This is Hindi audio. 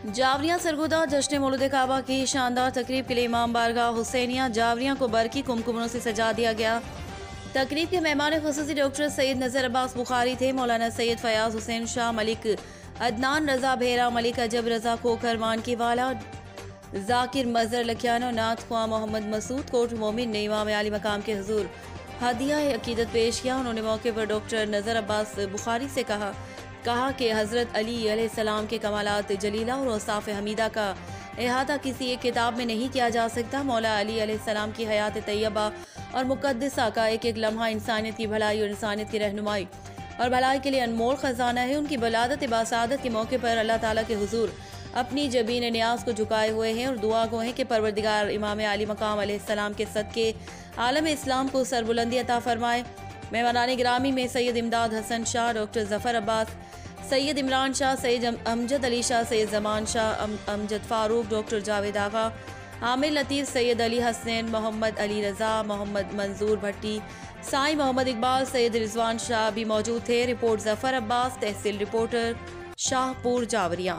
जावरियां सरगोदा जश्न मौलूद काबा की शानदार तकरीब के लिए इमाम बारगाह हुसैनिया जावरियां को बरकी कुमकुमों से सजा दिया गया। तकरीब के मेहमान खुसूसी डॉक्टर सैयद नज़र अब्बास बुखारी थे। मौलाना सैयद फयाज हुसैन शाह, मलिक अदनान रजा भेरा, मलिक अजब रजा खोखर मानकीवाला, जाकिर मजर लखियानो, नाथ ख्वां मोहम्मद मसूद कोट मोमिन ने इमाम आली मकाम के हुजूर हदिया अकीदत पेश किया। उन्होंने मौके पर डॉक्टर नज़र अब्बास बुखारी से कहा कि हज़रत अली अलैहिस्सलाम के कमालात जलीला और औसाफ हमीदा का अहाता किसी एक किताब में नहीं किया जा सकता। मौला अली अलैहिस्सलाम की हयात तैयबा और मुक़द्दसा का एक एक लम्हा इंसानियत की भलाई और इंसानियत की रहनुमाई और भलाई के लिए अनमोल ख़जाना है। उनकी बलादत बासादत के मौके पर अल्लाह ताला के हुजूर अपनी जबीन न्याज को झुकाए हुए हैं और दुआ गो हैं कि परवरदिगार इमाम आली मकाम अलैहिस्सलाम के सदके आलम इस्लाम को सरबुलंदी अता फरमाए। मेहमानान गिरामी में सैयद इमदाद हसन शाह, डॉक्टर ज़फ़र अब्बास, सैयद इमरान शाह, सैयद अमजद अली शाह, सैयद जमान शाह, अमजद फारूक, डॉक्टर जावेद आगा, आमिर लतीफ़, सैयद अली हसनैन, मोहम्मद अली रज़ा, मोहम्मद मंजूर भट्टी, साई मोहम्मद इकबाल, सैयद रिजवान शाह भी मौजूद थे। रिपोर्ट ज़फ़र अब्बास, तहसील रिपोर्टर, शाहपुर, जावरियां।